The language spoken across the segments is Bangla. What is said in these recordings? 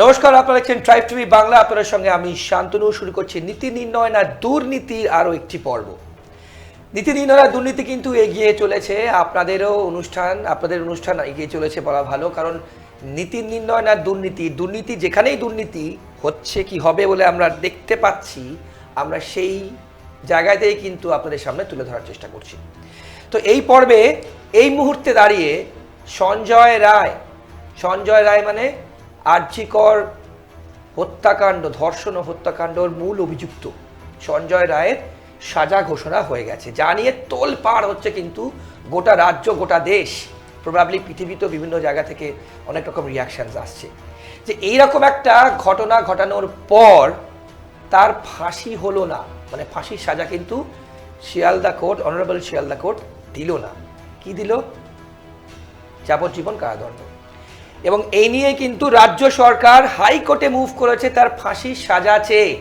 নমস্কার, আপনারা দেখছেন ট্রাইব টিভি বাংলা। আপনাদের সঙ্গে আমি শান্তনু। শুরু করছি নীতি নির্ণয় না দুর্নীতির আরও একটি পর্ব। নীতি নির্ণয় না দুর্নীতি কিন্তু এগিয়ে চলেছে, আপনাদের অনুষ্ঠান এগিয়ে চলেছে বলা ভালো, কারণ নীতি নির্ণয় না দুর্নীতি যেখানেই দুর্নীতি হচ্ছে কি হবে বলে আমরা দেখতে পাচ্ছি, আমরা সেই জায়গাতেই কিন্তু আপনাদের সামনে তুলে ধরার চেষ্টা করছি। তো এই পর্বে এই মুহূর্তে দাঁড়িয়ে সঞ্জয় রায় মানে আরজি কর হত্যাকাণ্ড, ধর্ষণ ও হত্যাকাণ্ডর মূল অভিযুক্ত সঞ্জয় রায়ের সাজা ঘোষণা হয়ে গেছে, যা নিয়ে তোলপাড় হচ্ছে কিন্তু গোটা রাজ্য, গোটা দেশ, প্রবাবলি পৃথিবীতে বিভিন্ন জায়গা থেকে অনেক রকম রিয়াকশানস আসছে যে এইরকম একটা ঘটনা ঘটানোর পর তার ফাঁসি হলো না, মানে ফাঁসির সাজা কিন্তু অনারেবল শিয়ালদা কোর্ট দিল না। কি দিল? যাবজ্জীবন কারাদণ্ড। এবং এই নিয়ে কিন্তু রাজ্য সরকার হাইকোর্টে মুভ করেছে তার ফাঁসির সাজা চেয়ে।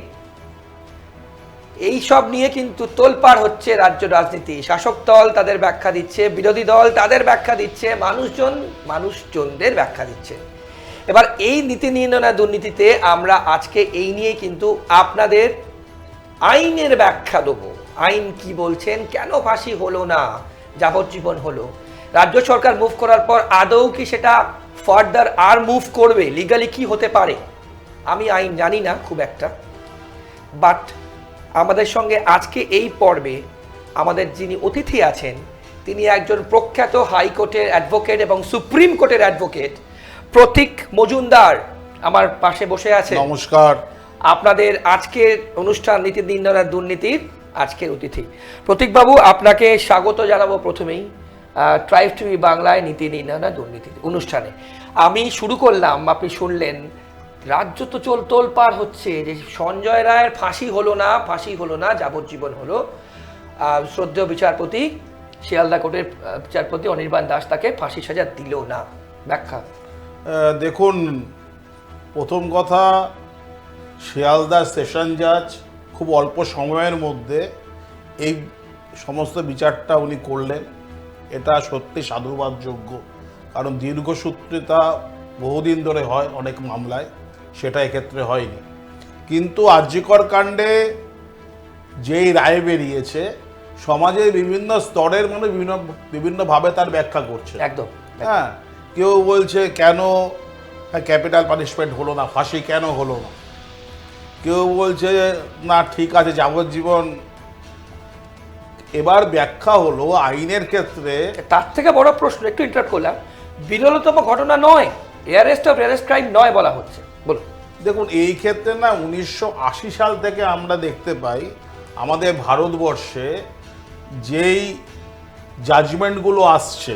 এই সব নিয়ে কিন্তু তোলপাড় হচ্ছে রাজ্য রাজনীতি। শাসক দল তাদের ব্যাখ্যা দিচ্ছে, বিরোধী দল তাদের ব্যাখ্যা দিচ্ছে, মানুষজনদের ব্যাখ্যা দিচ্ছে। এবার এই নীতি নির্ণয় না দুর্নীতিতে আমরা আজকে এই নিয়ে কিন্তু আপনাদের আইনের ব্যাখ্যা দেবো। আইন কি বলছেন, কেন ফাঁসি হলো না, যাবজ্জীবন হলো। রাজ্য সরকার মুভ করার পর আদৌ কি সেটা ফার্দার আর মুভ করবে, লিগালি কি হতে পারে? আমি আইন জানি না খুব একটা, বাট আমাদের সঙ্গে আজকে এই পর্বে আমাদের যিনি অতিথি আছেন তিনি একজন প্রখ্যাত হাইকোর্টের অ্যাডভোকেট এবং সুপ্রিম কোর্টের অ্যাডভোকেট প্রতীক মজুমদার আমার পাশে বসে আছে। নমস্কার। আপনাদের আজকের অনুষ্ঠান নীতি নির্ণয় দুর্নীতির আজকের অতিথি প্রতীকবাবু, আপনাকে স্বাগত জানাবো প্রথমেই ট্রাইব টিভি বাংলায় নীতি নির্ণয় দুর্নীতির অনুষ্ঠানে। আমি শুরু করলাম, আপনি শুনলেন, রাজ্য তো তোলপাড় হচ্ছে যে সঞ্জয় রায়ের ফাঁসি হলো না, যাবজ্জীবন হলো। শ্রদ্ধেয় বিচারপতি, শিয়ালদা কোর্টের বিচারপতি অনির্বাণ দাস তাকে ফাঁসির সাজা দিল না। ব্যাখ্যা দেখুন, প্রথম কথা, শিয়ালদা সেশন জাজ খুব অল্প সময়ের মধ্যে এই সমস্ত বিচারটা উনি করলেন, এটা সত্যি সাধুবাদযোগ্য। কারণ দীর্ঘসূত্রিতা বহুদিন ধরে হয় অনেক মামলায়, সেটা এক্ষেত্রে হয়নি। কিন্তু আরজিকর কাণ্ডে যেই রায় বেরিয়েছে, সমাজের বিভিন্ন স্তরের মানুষ বিভিন্নভাবে তার ব্যাখ্যা করছে। একদম, হ্যাঁ, কেউ বলছে কেন ক্যাপিটাল পানিশমেন্ট হলো না, ফাঁসি কেন হলো না। কেউ বলছে না ঠিক আছে, যাবজ্জীবন। এবার ব্যাখ্যা হলো আইনের ক্ষেত্রে তার থেকে বড় প্রশ্ন, একটু ইন্টারাপ্ট করলাম, বিরলতম ঘটনা নয়, এয়ারেস্ট অফ রেয়ারেস্ট ক্রাইম নয় বলা হচ্ছে। বলুন। দেখুন, এই ক্ষেত্রে না 1980 সাল থেকে আমরা দেখতে পাই আমাদের ভারতবর্ষে যেই জাজমেন্টগুলো আসছে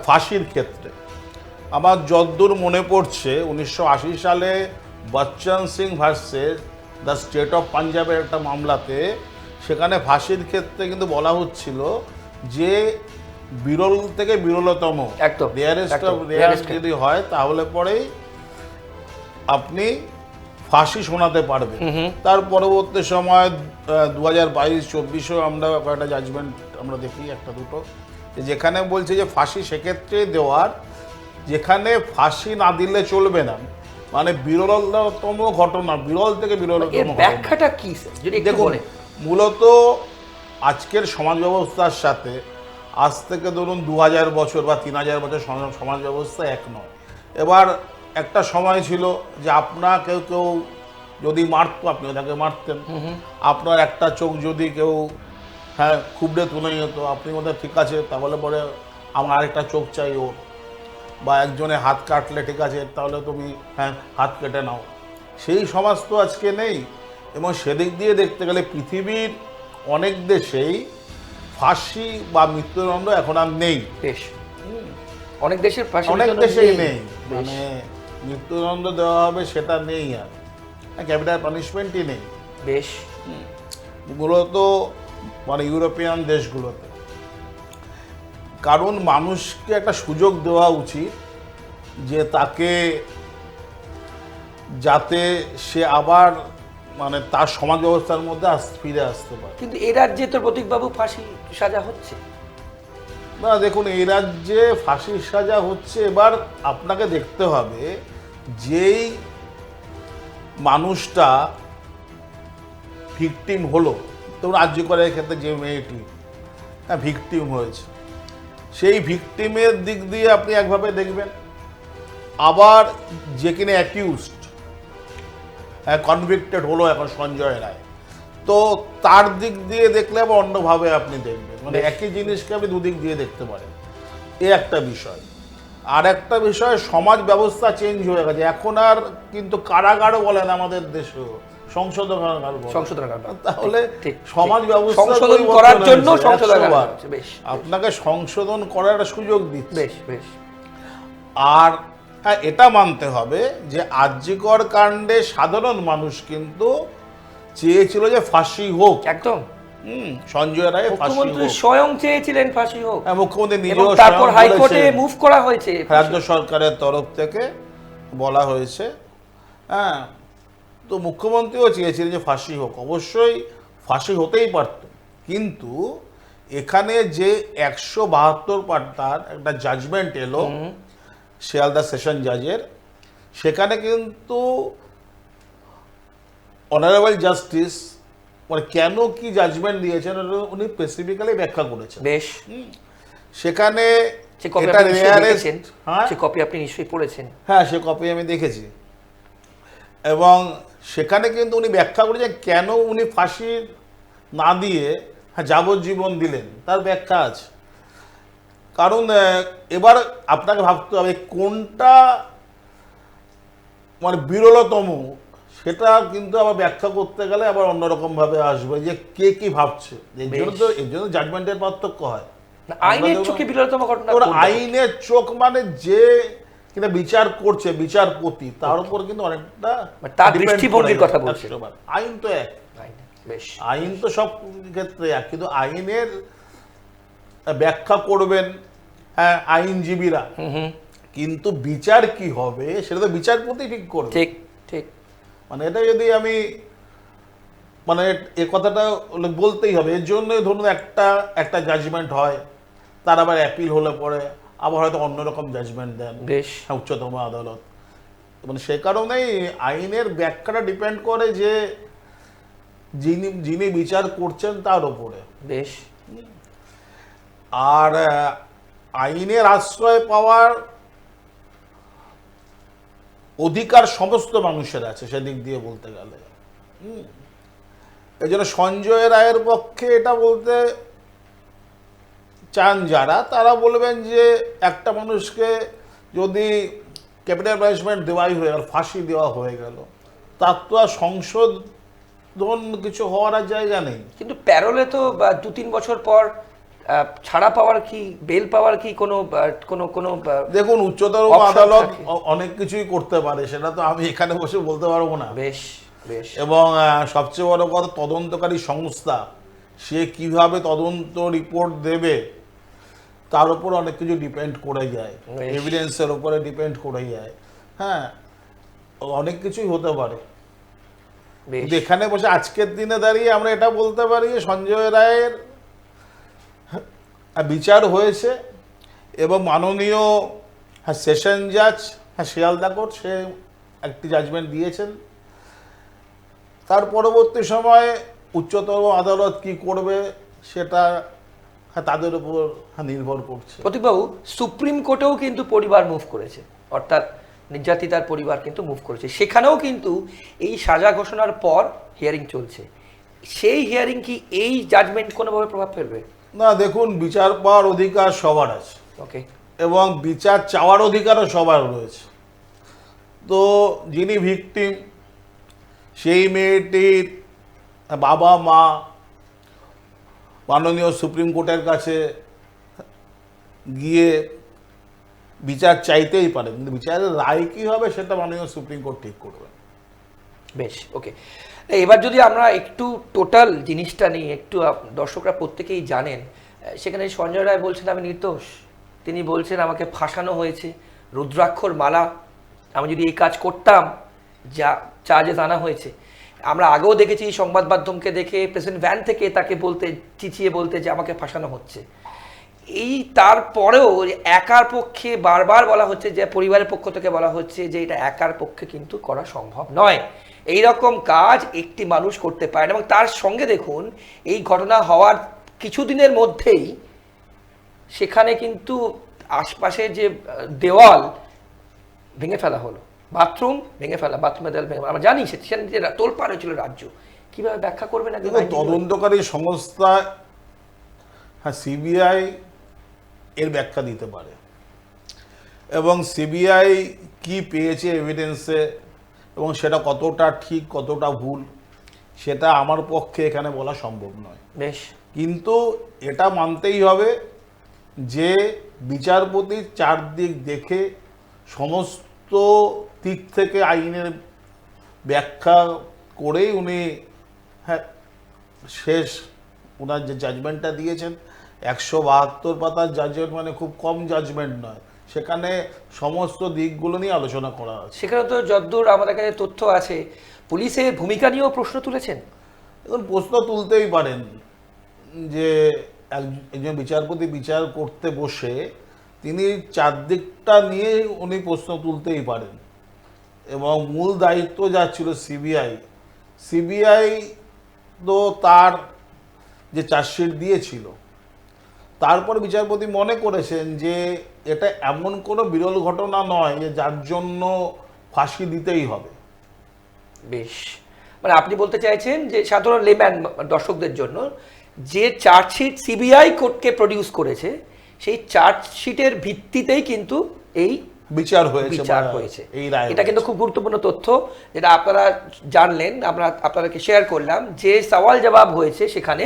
ফাঁসির ক্ষেত্রে, আমার যদ্দূর মনে পড়ছে 1980 সালে Bachchan Singh versus the state of পাঞ্জাবের একটা মামলাতে, সেখানে ফাঁসির ক্ষেত্রে কিন্তু বলা হচ্ছিল যে বিরল থেকে বিরলতম, রেয়ারেস্ট অফ রেয়ারেস্ট যদি হয় তাহলে পরেই আপনি ফাঁসি শোনাতে পারবেন। তার পরবর্তী সময় 2022-24-এও আমরা কয়েকটা জাজমেন্ট আমরা দেখি, একটা দুটো, যেখানে বলছে যে ফাঁসি সেক্ষেত্রে দেওয়ার যেখানে ফাঁসি না দিলে চলবে না, মানে বিরলতম ঘটনা, বিরল থেকে বিরলতম। ব্যাখ্যাটা কি যদি দেখুন, মূলত আজকের সমাজ ব্যবস্থার সাথে আজ থেকে ধরুন 2000 বছর বা 3000 বছর সমাজ ব্যবস্থা এক নয়। এবার একটা সময় ছিল যে কেউ যদি মারতো, আপনি তাকে মারতেন। আপনার একটা চোখ যদি কেউ খুবড়ে তুলে নিত, আপনি ওদের ঠিক আছে, তাহলে পরে আমার আরেকটা চোখ চাই ওর। বা একজনে হাত কাটলে ঠিক আছে, তাহলে তুমি হাত কেটে নাও। সেই সমাজ তো আজকে নেই। এবং সেদিক দিয়ে দেখতে গেলে পৃথিবীর অনেক দেশেই ফাঁসি বা মৃত্যুদণ্ড এখন আর নেই। অনেক দেশেই নেই, মানে মৃত্যুদণ্ড দেওয়া হবে সেটা নেই, আর ক্যাপিটাল পানিশমেন্টই নেই বেশ মূলত মানে ইউরোপিয়ান দেশগুলোতে। কারণ মানুষকে একটা সুযোগ দেওয়া উচিত যে তাকে, যাতে সে আবার মানে তার সমাজ ব্যবস্থার মধ্যে ফিরে আসতে পারে। কিন্তু এই রাজ্যে তো প্রতীকবাবু ফাঁসি সাজা হচ্ছে না। দেখুন, এই রাজ্যে ফাঁসির সাজা হচ্ছে। এবার আপনাকে দেখতে হবে যেই মানুষটা ভিকটিম হলো, তখন আর্য করার ক্ষেত্রে যে মেয়েটি ভিকটিম হয়েছে, সেই ভিকটিমের দিক দিয়ে আপনি একভাবে দেখবেন, আবার যে কিনা অ্যাকিউজড কনভিক্টেড হলো এখন সঞ্জয় রায়, তো তার দিক দিয়ে দেখলে আবার অন্যভাবে আপনি দেখবেন, মানে একই জিনিসকে আপনি দুদিক দিয়ে দেখতে পারেন। এ একটা বিষয়। আর একটা বিষয়, সমাজ ব্যবস্থা চেঞ্জ হয়ে গেছে, এখন আর কিন্তু কারাগার বলেন আমাদের দেশেও, সংশোধনাগার বলে। সংশোধনাগার। তাহলে ঠিক, সমাজ ঠিক। ব্যবস্থা সংশোধন পরিবর্তন করার হয়েছে, জন্য 100 সংশোধনাগার বার। হচ্ছে। বেশ, আপনাকে সংশোধন করার সুযোগ দিচ্ছে। বেশ বেশ। আর হ্যাঁ, এটা মানতে হবে যে আরজিকর কাণ্ডে সাধারণ মানুষ কিন্তু চেয়েছিল যে ফাঁসি হোক, একদম। সঞ্জয় রায় ফাঁসি মুখ্যমন্ত্রী হোক। স্বয়ং চেয়েছিলেন ফাঁসি হোক, হ্যাঁ, মুখ্যমন্ত্রী এবং নিজেও তারপর স্বয়ং হাইকোর্টে বলেছেন, মুভ করা হয়েছে। রাজ্য সরকারের তরফ থেকে বলা হয়েছে। হ্যাঁ, তো মুখ্যমন্ত্রীও চেয়েছিলেন যে ফাঁসি হোক, অবশ্যই ফাঁসি হতেই পারত, কিন্তু এখানে যে 172 পাতার একটা জাজমেন্ট এলো শিয়ালদা সেশন জাজের, সেখানে কিন্তু অনারেবল জাস্টিস মানে কেন কি জাজমেন্ট দিয়েছেন উনি স্পেসিফিক্যালি ব্যাখ্যা করেছেন। বেশ। সেখানে সে কপি এটা আপনি নিশ্চয়ই rarest- দেখেছেন। হ্যাঁ? সে কপি আপনি নিশ্চয়ই পড়েছেন। হ্যাঁ, সে কপি আমি দেখেছি, এবং সেখানে কিন্তু উনি ব্যাখ্যা করেছেন কেন উনি ফাঁসি না দিয়ে যাবজ্জীবন দিলেন, তার ব্যাখ্যা আছে। কারণ এবার আপনাকে ভাবতে হবে কোনটা মানে বিরলতম, সেটা কিন্তু আবার ব্যাখ্যা করতে গেলে আবার অন্যরকম ভাবে আসবে, যে কে কি ভাবছে। এর জন্য জাজমেন্টের পার্থক্য হয়। না, আইনের চোখে বিরলতম ঘটনা ওর কোনটা? আইনের চোখ মানে যে কিনা বিচার করছে বিচারপতি, তার উপর কিন্তু অনেকটা মানে তার depend দৃষ্টিভঙ্গির করে। কথা বলছেন। 100 বার। আইন তো এক, আইন, বেশ। আইন তো সব ক্ষেত্রে এক, কিন্তু আইনের ব্যাখ্যা করবেন হ্যাঁ আইনজীবীরা, কিন্তু বিচার কি হবে সেটা তো বিচারপতি ঠিক করবে। ঠিক ঠিক। মানে এটা যদি আমি মানে এ কথাটা বলতেই হবে, এর জন্য ধরুন একটা জাজমেন্ট হয়, তার আবার অ্যাপিল হলে পরে আবার হয়তো অন্যরকম জাজমেন্ট দেন বেশ। উচ্চতম আদালত। মানে সে কারণেই আইনের ব্যাখ্যাটা ডিপেন্ড করে যে যিনি বিচার করছেন তার উপরে। বেশ। আর আইনের আশ্রয় পাওয়ার অধিকার সমস্ত মানুষের আছে সেদিক দিয়ে বলতে গেলে। এই জন্য সঞ্জয় রায়ের পক্ষে এটা বলতে চান যারা, তারা বলবেন যে একটা মানুষকে যদি ক্যাপিটাল পানিশমেন্ট দেওয়াই হয়ে গেল, ফাঁসি দেওয়া হয়ে গেল, তার তো আর সংশোধন কিছু হওয়ার আর জায়গা নেই। কিন্তু প্যারোলে তো 2-3 বছর পর ছাড়া পাওয়ার কি, বেল পাওয়ার কি কোনো কোনো কোনো দেখুন, উচ্চতর option আদালত থাকে। অনেক কিছুই করতে পারে, সেটা তো আমি এখানে বসে বলতে পারবো না। বেশ বেশ। এবং সবচেয়ে বড় কথা, তদন্তকারী সংস্থা সে কিভাবে তদন্ত রিপোর্ট দেবে তার উপর অনেক কিছু ডিপেন্ড করে যায়, বেশ। এভিডেন্সের উপরে ডিপেন্ড করে যায়। হ্যাঁ, অনেক কিছুই হতে পারে। বেশ। কিন্তু এখানে বসে আজকের দিনে দাঁড়িয়ে আমরা এটা বলতে পারি যে সঞ্জয় রায়ের বিচার হয়েছে, এবং মাননীয় সেশন জাজ শিয়ালদা কোর্ট সে একটি জাজমেন্ট দিয়েছেন। তার পরবর্তী সময়ে উচ্চতর আদালত কি করবে সেটা তাদের উপর নির্ভর করছে। প্রতীকবাবু, সুপ্রিম কোর্টেও কিন্তু পরিবার মুভ করেছে, অর্থাৎ নির্যাতিতার পরিবার কিন্তু মুভ করেছে, সেখানেও কিন্তু এই সাজা ঘোষণার পর হিয়ারিং চলছে। সেই হিয়ারিং কি এই জাজমেন্ট কোনোভাবে প্রভাব ফেলবে? না, দেখুন, বিচার পাওয়ার অধিকার সবার আছে, ওকে, এবং বিচার চাওয়ার অধিকারও সবার রয়েছে। তো যিনি ভিকটিম, সেই মেয়েটির বাবা মা মাননীয় সুপ্রিম কোর্টের কাছে গিয়ে বিচার চাইতেই পারে, কিন্তু বিচারের রায় কী হবে সেটা মাননীয় সুপ্রিম কোর্ট ঠিক করবে। বেশ, ওকে। এবার যদি আমরা একটু টোটাল জিনিসটা নিয়ে একটু, দর্শকরা প্রত্যেকেই জানেন, সেখানে সঞ্জয় রায় বলছেন আমি নির্দোষ, তিনি বলছেন আমাকে ফাঁসানো হয়েছে, রুদ্রাক্ষর মালা, আমি যদি এই কাজ করতাম যা চার্জেস আনা হয়েছে। আমরা আগেও দেখেছি সংবাদ মাধ্যমকে দেখে প্রেসিডেন্ট ভ্যান থেকে তাকে বলতে, চিচিয়ে বলতে যে আমাকে ফাঁসানো হচ্ছে। এই তারপরেও একার পক্ষে বারবার বলা হচ্ছে, যে পরিবারের পক্ষ থেকে বলা হচ্ছে যে এটা একার পক্ষে কিন্তু করা সম্ভব নয়, এই রকম কাজ একটি মানুষ করতে পারে না। এবং তার সঙ্গে দেখুন, এই ঘটনা হওয়ার কিছুদিনের মধ্যেই সেখানে কিন্তু আশপাশের যে দেওয়াল ভেঙে ফেলা হলো, বাথরুম ভেঙে ফেলা, বাথরুমের দেওয়াল ভেঙে ফেলা, আমরা জানি সেখানে যে তোলপাড় হয়েছিল রাজ্য। কিভাবে ব্যাখ্যা করবেন একজন দেখুন, আইনজীবী? তদন্তকারী সংস্থা, হ্যাঁ, সিবিআই এর ব্যাখ্যা দিতে পারে, এবং সিবিআই কি পেয়েছে এভিডেন্সে এবং সেটা কতটা ঠিক কতটা ভুল সেটা আমার পক্ষে এখানে বলা সম্ভব নয়। বেশ, কিন্তু এটা মানতেই হবে যে বিচারপতি চারদিক দেখে সমস্ত দিক থেকে আইনের ব্যাখ্যা করেই উনি, হ্যাঁ, শেষ ওনার যে জাজমেন্টটা দিয়েছেন, 172 পাতার জাজমেন্ট, মানে খুব কম জাজমেন্ট নয়, সেখানে সমস্ত দিকগুলো নিয়ে আলোচনা করা আছে। সেখানে তো যদ্দূর আমাদের কাছে তথ্য আছে, পুলিশের ভূমিকা নিয়েও প্রশ্ন তুলেছেন। এখন প্রশ্ন তুলতেই পারেন যে একজন বিচারপতি বিচার করতে বসে তিনি চারদিকটা নিয়ে উনি প্রশ্ন তুলতেই পারেন, এবং মূল দায়িত্ব যা ছিল সিবিআই তো তার যে চার্জশিট দিয়েছিল, তারপর বিচারপতি মনে করেছেন যে এটা এমন কোনো বিরল ঘটনা নয় যে যার জন্য ফাঁসি দিতেই হবে। বেশ, মানে আপনি বলতে চাইছেন যে সাধারণ লেম্যান দর্শকদের জন্য যে চার্জশিট সিবিআই কোর্টকে প্রডিউস করেছে, সেই চার্জশিটের ভিত্তিতেই কিন্তু এই বিচার হয়েছে, এই রায়। এটা কিন্তু খুব গুরুত্বপূর্ণ তথ্য, যেটা আপনারা জানলেন, আমরা আপনাদেরকে শেয়ার করলাম। যে সওয়াল জবাব হয়েছে সেখানে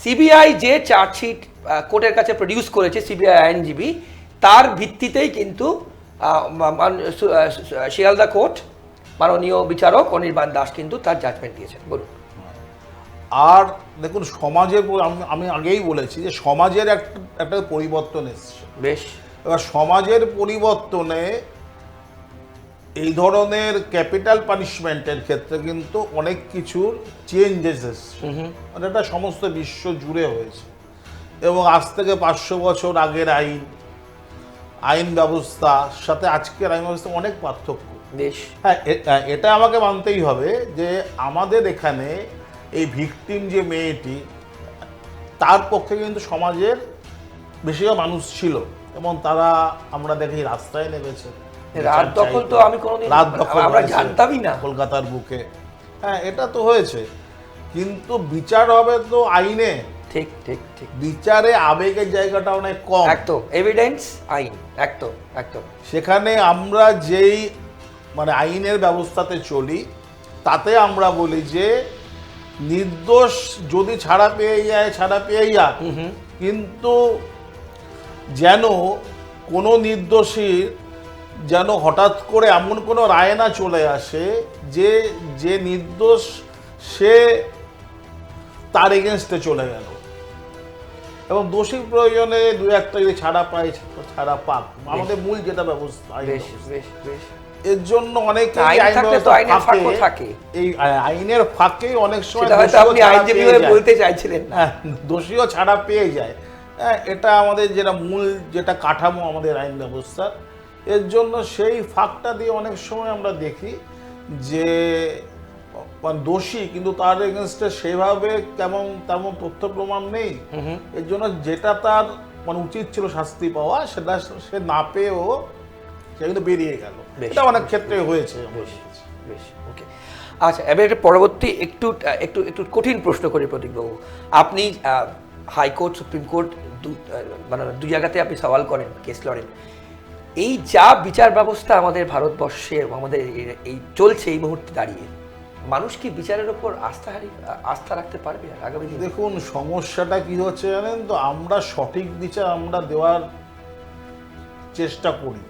সিবিআই যে চার্জশিট কোর্টের কাছে প্রডিউস করেছে সিবিআই আইনজীবী, তার ভিত্তিতেই কিন্তু শিয়ালদা কোর্ট মাননীয় বিচারক অনির্বাণ দাস কিন্তু তার জাজমেন্ট দিয়েছেন। বলুন। আর দেখুন, সমাজের, আমি আগেই বলেছি যে সমাজের একটা পরিবর্তন এসছে। বেশ, এবার সমাজের পরিবর্তনে এই ধরনের ক্যাপিটাল পানিশমেন্টের ক্ষেত্রে কিন্তু অনেক কিছুর চেঞ্জেস এসছে, মানে এটা সমস্ত বিশ্ব জুড়ে হয়েছে, এবং আজ থেকে 500 বছর আগের আইন ব্যবস্থার সাথে আজকের আইন ব্যবস্থা অনেক পার্থক্য। বেশ, হ্যাঁ, এটা আমাকে মানতেই হবে যে আমাদের এখানে এই ভিকটিম যে মেয়েটি, তার পক্ষে কিন্তু সমাজের বেশিরভাগ মানুষ ছিল, এবং তারা আমরা দেখি রাস্তায় নেমেছে। রাত দখল তো আমি কোনোদিন আমরা জানতামই না কলকাতার বুকে। হ্যাঁ, এটা তো হয়েছে, কিন্তু বিচার হবে তো আইনে। ঠিক ঠিক ঠিক, বিচারে আবেগের জায়গাটা অনেক কম। একদম এভিডেন্স, আইন, একদম একদম। সেখানে আমরা যেই মানে আইনের ব্যবস্থাতে চলি, তাতে আমরা বলি যে নির্দোষ যদি ছাড়া পেয়ে যাক, কিন্তু যেন কোনো নির্দোষীর যেন হঠাৎ করে এমন কোনো রায় না চলে আসে যে নির্দোষ সে তার এগেনস্টে চলে গেল, এবং দোষী প্রয়োজনে দু একটা যদি ছাড়া পাক, আমাদের মূল যেটা ব্যবস্থা। বেশ বেশ বেশ, এর জন্য অনেকে এই আইনের ফাঁকে অনেক সময় বলতে চাইছিলেন, দোষীও ছাড়া পেয়ে যায়। এটা আমাদের যেটা কাঠামো আমাদের আইন ব্যবস্থার, এর জন্য সেই ফাঁকটা দিয়ে অনেক সময় আমরা দেখি যে দোষী কিন্তু তার এগেনস্টে সেভাবে তেমন তথ্য প্রমাণ নেই, এর জন্য যেটা তার উচিত ছিল শাস্তি পাওয়া, সেটা সে না পেয়েও সে কিন্তু বেরিয়ে গেল। এটা অনেক ক্ষেত্রে হয়েছে। বেশ, ওকে। আচ্ছা, এবার একটা পরবর্তী একটু একটু একটু কঠিন প্রশ্ন করি প্রতীকবাবু। আপনি হাইকোর্ট, সুপ্রিম কোর্ট মানে দু জায়গাতে আপনি সওয়াল করেন, কেস লড়েন। এই যা বিচার ব্যবস্থা আমাদের ভারতবর্ষে আমাদের এই চলছে এই মুহূর্তে দাঁড়িয়ে, মানুষ কি বিচারের ওপর আস্থা রাখতে পারবে আগামী দিনে? দেখুন, সমস্যাটা কি হচ্ছে জানেন তো, আমরা সঠিক বিচার আমরা দেওয়ার চেষ্টা করি,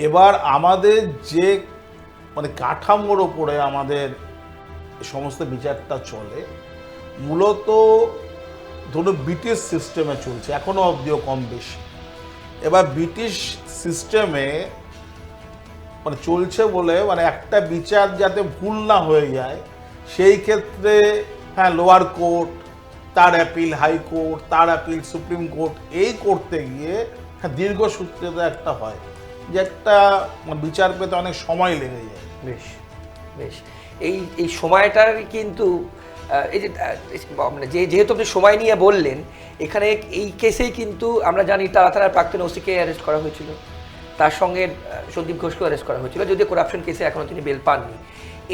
এবার আমাদের যে কাঠামোর ওপরে আমাদের সমস্ত বিচারটা চলে, মূলত ধরুন ব্রিটিশ সিস্টেমে চলছে এখনো অবধিও কম বেশি। এবার ব্রিটিশ সিস্টেমে চলছে বলে একটা বিচার যাতে ভুল না হয়ে যায়, সেই ক্ষেত্রে হ্যাঁ, লোয়ার কোর্ট, তার অ্যাপিল হাইকোর্ট, তার অ্যাপিল সুপ্রিম কোর্ট, এই করতে গিয়ে দীর্ঘসূত্রিতা একটা হয়, যে একটা বিচার পেতে অনেক সময় লেগে যায়। বেশ, বেশ, এই এই সময়টার কিন্তু এই যে মানে যেহেতু আপনি সময় নিয়ে বললেন, এখানে এই কেসেই কিন্তু আমরা জানি তারা থানার প্রাক্তন ওসিকে অ্যারেস্ট করা হয়েছিল, তার সঙ্গে সন্দীপ ঘোষকেও অ্যারেস্ট করা হয়েছিল, যদিও করাপশন কেসে এখনও তিনি বেল পাননি।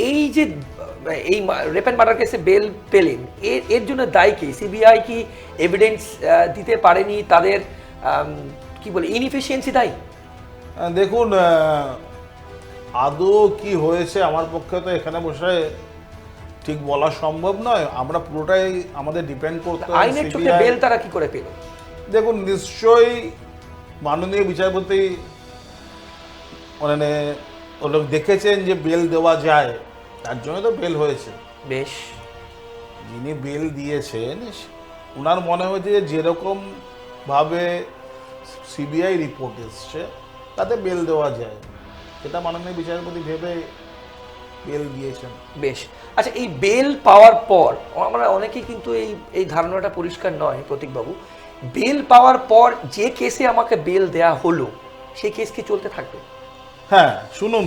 এই যে এই রেপ অ্যান্ড মার্ডার কেসে বেল পেলেন, এর জন্য দায়ী কি? সিবিআই কি এভিডেন্স দিতে পারেনি, তাদের কি বলে ইনএফিশিয়েন্সি দায়ী? দেখুন, আদৌ কি হয়েছে আমার পক্ষে তো এখানে বসে ঠিক বলা সম্ভব নয়। আমরা পুরোটাই আমাদের ডিপেন্ড করতে হয় আইনের চোখে বেল তারা কি করে পেল? দেখুন, নিশ্চয়ই মাননীয় বিচারপতি মানে লোক দেখেছেন যে বেল দেওয়া যায়, তার জন্য তো বেল হয়েছে। বেশ, যিনি বেল দিয়েছেন ওনার মনে হয়েছে যে যেরকম ভাবে সিবিআই রিপোর্ট এসছে তাতে বেল দেওয়া যায়, সেটা মাননীয় বিচারপতি ভেবে বেল দিয়েছেন। বেশ, আচ্ছা, এই বেল পাওয়ার পর আমরা অনেকেই কিন্তু এই ধারণাটা পরিষ্কার নয় প্রতীকবাবু, বেল পাওয়ার পর যে কেসে আমাকে বেল দেয়া হলো সেই কেস কি চলতে থাকবে? হ্যাঁ, শুনুন,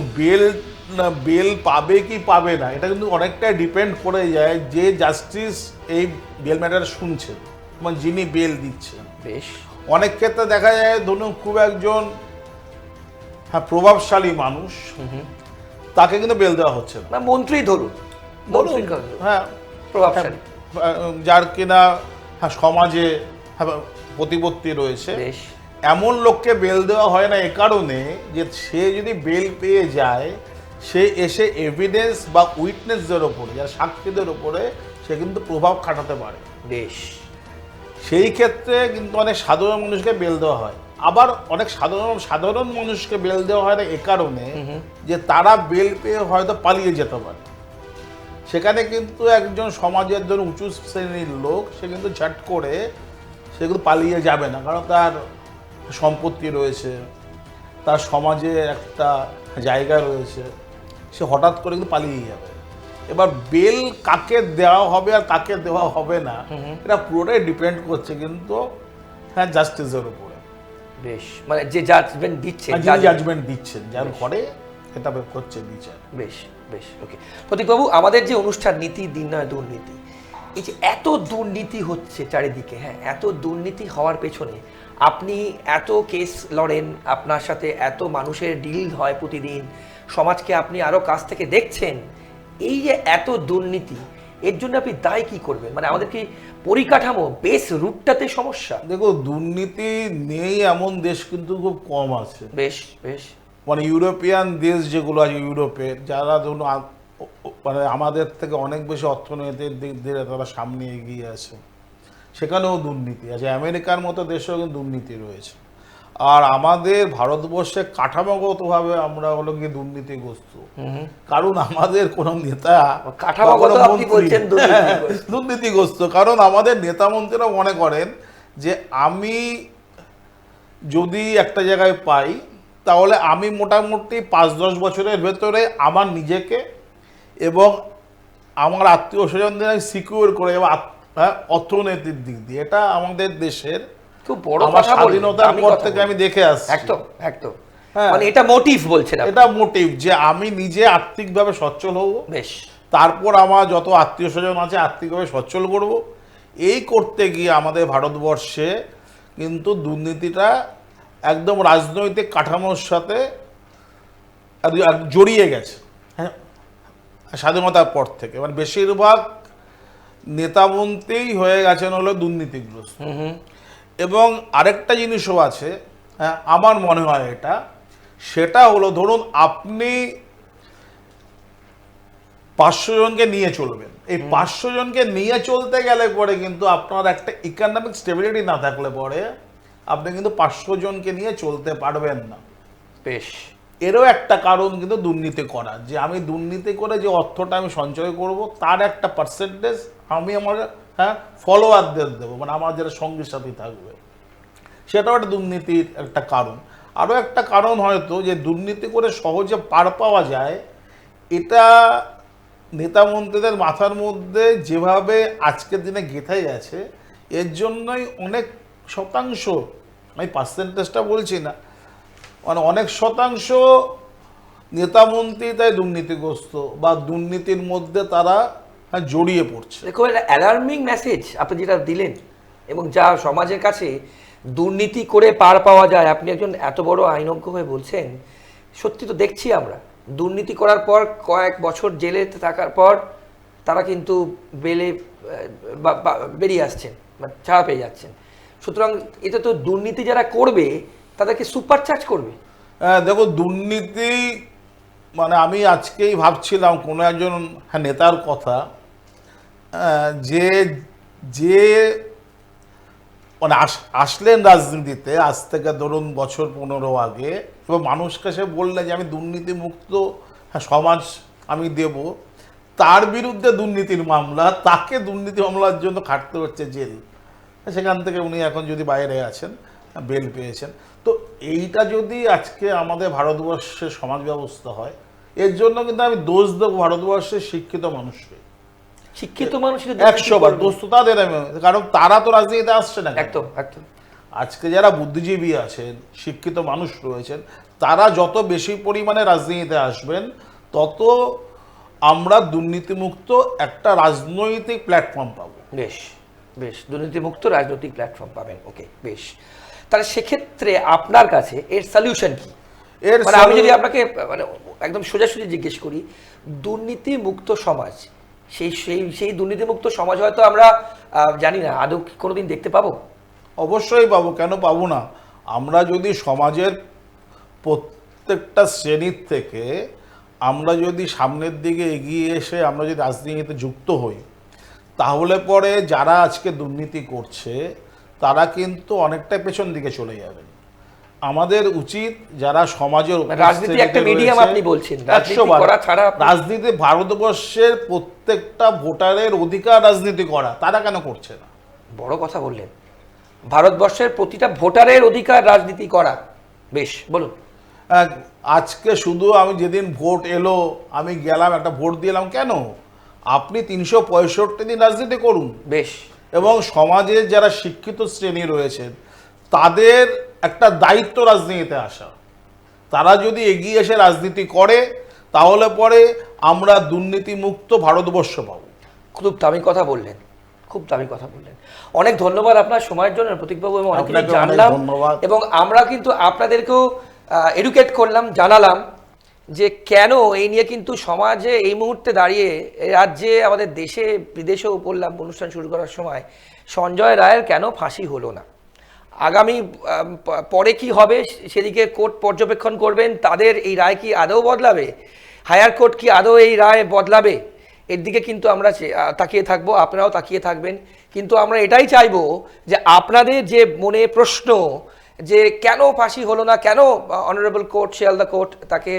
বেল পাবে কি পাবে না এটা কিন্তু অনেকটাই ডিপেন্ড করে যায় যে জাস্টিস এই বেল ম্যাটার শুনছেন, মানে যিনি বেল দিচ্ছেন। বেশ, অনেক ক্ষেত্রে দেখা যায় ধরুন খুব একজন প্রভাবশালী মানুষ, তাকে কিন্তু বেল দেওয়া হচ্ছে না। মন্ত্রী ধরুন, হ্যাঁ, প্রভাবশালী, যার কিনা সমাজে প্রতিপত্তি রয়েছে, বেশ, এমন লোককে বেল দেওয়া হয় না এ কারণে যে সে যদি বেল পেয়ে যায়, সে এসে এভিডেন্স বা উইটনেসদের ওপরে, যারা সাক্ষীদের ওপরে সে কিন্তু প্রভাব খাটাতে পারে। বেশ, সেই ক্ষেত্রে কিন্তু অনেক সাধারণ মানুষকে বেল দেওয়া হয়। আবার অনেক সাধারণ মানুষকে বেল দেওয়া হয় না এ কারণে যে তারা বেল পেয়ে হয়তো পালিয়ে যেতে পারে। সেখানে কিন্তু একজন সমাজের জন্য উঁচু শ্রেণীর লোক সে কিন্তু ঝট করে সে কিন্তু পালিয়ে যাবে না, কারণ তার সম্পত্তি রয়েছে, তার সমাজে একটা জায়গা রয়েছে, সে হঠাৎ করে কিন্তু পালিয়ে যাবে। এবার বেল কাকে দেওয়া হবে আর কাকে দেওয়া হবে না এটা পুরোটাই ডিপেন্ড করছে কিন্তু জাস্টিসের উপরে। বেশ, মানে যে জাজমেন্ট দিচ্ছেন যার ঘরে এটা করছে বিচার। বেশ, বেশ, ওকে। প্রতীকবাবু, আমাদের যে অনুষ্ঠান নীতি নির্ণয় দুর্নীতি, এই যে এত দুর্নীতি হচ্ছে চারিদিকে, হ্যাঁ, এত দুর্নীতি হওয়ার পেছনে আপনি এত কেস লড়েন, আপনার সাথে এত মানুষের ডিল হয় প্রতিদিন, সমাজকে আপনি আরো কাছ থেকে দেখছেন, এই যে এত দুর্নীতি, এর জন্য আপনি দায় কি করবেন? মানে আমাদের কি পরিকাঠামো বেস রুটটাতে সমস্যা? দেখো, দুর্নীতি নেই এমন দেশ কিন্তু খুব কম আছে। বেশ, বেশ, মানে ইউরোপিয়ান দেশ যেগুলো আছে, ইউরোপের যারা ধরুন মানে আমাদের থেকে অনেক বেশি অর্থনৈতিক দিক দিয়ে তারা সামনে এগিয়ে আছে, সেখানেও দুর্নীতি আছে। আমেরিকার মতো দেশেও কিন্তু দুর্নীতি রয়েছে। আর আমাদের ভারতবর্ষে কাঠামোগতভাবে আমরা হলো গিয়ে দুর্নীতিগ্রস্ত, কারণ আমাদের কোন নেতা দুর্নীতিগ্রস্ত, কারণ আমাদের নেতা মন্ত্রীরা মনে করেন যে আমি যদি একটা জায়গায় পাই তাহলে আমি মোটামুটি 5-10 বছরের ভেতরে আমার নিজেকে এবং আমার আত্মীয় স্বজনদের আমি সিকিউর করে এবং অর্থনৈতিক দিক দিয়ে, এটা আমাদের দেশের খুব বড় কথা, স্বাধীনতার পর থেকে আমি দেখে আসছি। একদম, একদম, মানে এটা মোটিভ বলছেন আপনি? এটা মোটিভ যে আমি নিজে আর্থিকভাবে সচ্ছল হব, বেশ, তারপর আমার যত আত্মীয় স্বজন আছে আর্থিকভাবে সচ্ছল করব। এই করতে গিয়ে আমাদের ভারতবর্ষে কিন্তু দুর্নীতিটা একদম রাজনৈতিক কাঠামোর সাথে জড়িয়ে গেছে, হ্যাঁ, স্বাধীনতার পর থেকে। মানে বেশিরভাগ নেতামন্ত্রী হয়ে গেছেন হলো দুর্নীতিগ্রস্ত। এবং আরেকটা জিনিসও আছে, হ্যাঁ, আমার মনে হয় সেটা হলো, ধরুন আপনি 500 জনকে নিয়ে চলবেন, এই 500 জনকে নিয়ে চলতে গেলে পরে কিন্তু আপনার একটা ইকোনমিক স্টেবিলিটি না থাকলে পরে আপনি কিন্তু 500 জনকে নিয়ে চলতে পারবেন না। বেশ, এরও একটা কারণ কিন্তু দুর্নীতি করা, যে আমি দুর্নীতি করে যে অর্থটা আমি সঞ্চয় করব তার একটা পার্সেন্টেজ আমি আমার ফলোয়ারদের দেবো, মানে আমার যারা সঙ্গী সাথী থাকবে, সেটাও একটা দুর্নীতির একটা কারণ। আরও একটা কারণ হয়তো যে দুর্নীতি করে সহজে পার পাওয়া যায়, এটা নেতা মন্ত্রীদের মাথার মধ্যে যেভাবে আজকের দিনে গেঁথে গেছে, এর জন্যই অনেক শতাংশ, আমি পার্সেন্টেজটা বলছি না, মানে অনেক শতাংশ নেতা মন্ত্রী তাই দুর্নীতিগ্রস্ত বা দুর্নীতির মধ্যে তারা জড়িয়ে পড়ছে। দেখুন, অ্যালার্মিং মেসেজ আপনি যেটা দিলেন, এবং যা সমাজের কাছে দুর্নীতি করে পার পাওয়া যায়, আপনি একজন এত বড় আইনজ্ঞ হয়ে বলছেন। সত্যি তো দেখছি আমরা, দুর্নীতি করার পর কয়েক বছর জেলে থাকার পর তারা কিন্তু বেলে বেরিয়ে আসছেন, ছাড়া পেয়ে যাচ্ছেন। সুতরাং এটা তো দুর্নীতি যারা করবে তাদেরকে সুপারচার্জ করবে। দেখো, দুর্নীতি মানে আমি আজকেই ভাবছিলাম কোনো একজন নেতার কথা, যে যে মানে আসলেন রাজনীতিতে আজ থেকে ধরুন বছর 15 আগে, এবং মানুষকে সে বললেন যে আমি দুর্নীতি মুক্ত সমাজ আমি দেব, তার বিরুদ্ধে দুর্নীতির মামলা, তাকে দুর্নীতি মামলার জন্য খাটতে হচ্ছে জেল। সেখান থেকে উনি এখন যদি বাইরে আছেন, বেল পেয়েছেন। তো এইটা যদি আজকে আমাদের ভারতবর্ষের সমাজ ব্যবস্থা হয়, এর জন্য কিন্তু আমি দোষ দেবো ভারতবর্ষের শিক্ষিত মানুষকে। শিক্ষিত মানুষের 100 বার দোষ তো তাদের, কারণ তারা তো রাজনীতিতে আসছে না। একদম একদম। আজকে যারা বুদ্ধিজীবী আছেন, শিক্ষিত মানুষ রয়েছেন, তারা যত বেশি পরিমাণে রাজনীতিতে আসবেন, তত আমরা দুর্নীতিমুক্ত একটা রাজনৈতিক প্ল্যাটফর্ম পাবো। বেশ বেশ, দুর্নীতিমুক্ত রাজনৈতিক প্ল্যাটফর্ম পাবেন। ওকে, বেশ। তাহলে সেক্ষেত্রে আপনার কাছে এর সলিউশন কি? মানে আমি যদি আপনাকে মানে একদম সোজাসুজি জিজ্ঞেস করি, দুর্নীতিমুক্ত সমাজ, সেই সেই সেই দুর্নীতিমুক্ত সমাজ হয়তো আমরা জানি না আদৌ কোনোদিন দেখতে পাবো। অবশ্যই পাবো, কেন পাবো না? আমরা যদি সমাজের প্রত্যেকটা শ্রেণীর থেকে আমরা যদি সামনের দিকে এগিয়ে এসে আমরা যদি রাজনীতিতে যুক্ত হই, তাহলে পরে যারা আজকে দুর্নীতি করছে তারা কিন্তু অনেকটাই পেছন দিকে চলে যাবেন। আমাদের উচিত যারা সমাজের রাজনীতি একটা মিডিয়াম, আপনি বলছেন 100 বার রাজনীতি, ভারতবর্ষের প্রত্যেকটা ভোটারের অধিকার রাজনীতি করা, তারা কেন করছে না? বড় কথা বললেন, ভারতবর্ষের প্রতিটা ভোটারের অধিকার রাজনীতি করা। বেশ, বলুন। আজকে শুধু আমি যেদিন ভোট এলো আমি গেলাম একটা ভোট দিলাম, কেন? আপনি 365 দিন রাজনীতি করুন। বেশ। এবং সমাজে যারা শিক্ষিত শ্রেণী রয়েছেন তাদের একটা দায়িত্ব রাজনীতিতে আসা। তারা যদি এগিয়ে এসে রাজনীতি করে, তাহলে পরে আমরা দুর্নীতিমুক্ত ভারতবর্ষ পাবো। খুব দামি কথা বললেন, খুব দামি কথা বললেন। অনেক ধন্যবাদ আপনার সময়ের জন্য প্রতীকবাবু, এবং অনেক কিছু জানলাম, এবং আমরা কিন্তু আপনাদেরকেও এডুকেট করলাম, জানালাম যে কেন এই নিয়ে কিন্তু সমাজে এই মুহূর্তে দাঁড়িয়ে রাজ্যে, আমাদের দেশে বিদেশেও বললাম অনুষ্ঠান শুরু করার সময়, সঞ্জয় রায়ের কেন ফাঁসি হলো না। আগামী পরে কি হবে সেদিকে কোর্ট পর্যবেক্ষণ করবেন। তাদের এই রায় কি আদৌ বদলাবে? হায়ার কোর্ট কি আদৌ এই রায় বদলাবে? এর দিকে কিন্তু আমরা তাকিয়ে থাকবো, আপনারাও তাকিয়ে থাকবেন। কিন্তু আমরা এটাই চাইবো যে আপনাদের যে মনে প্রশ্ন যে কেন ফাঁসি হলো না, কেন অনারেবল কোর্ট, শিয়ালদা কোর্ট তাকে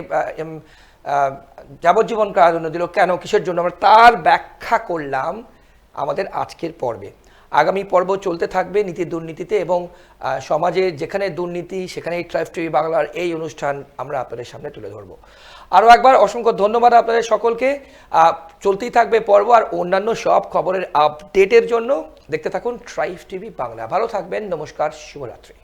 যাবজ্জীবন কারাদণ্ড দিল, কেন, কিসের জন্য, আমরা তার ব্যাখ্যা করলাম আমাদের আজকের পর্বে। আগামী পর্ব চলতে থাকবে নীতি দুর্নীতিতে, এবং সমাজে যেখানে দুর্নীতি সেখানে ট্রাইব টিভি বাংলার এই অনুষ্ঠান আমরা আপনাদের সামনে তুলে ধরব। আরও একবার অসংখ্য ধন্যবাদ আপনাদের সকলকে। চলতেই থাকবে পর্ব, আর অন্যান্য সব খবরের আপডেটের জন্য দেখতে থাকুন ট্রাইব টিভি বাংলা। ভালো থাকবেন, নমস্কার, শুভরাত্রি।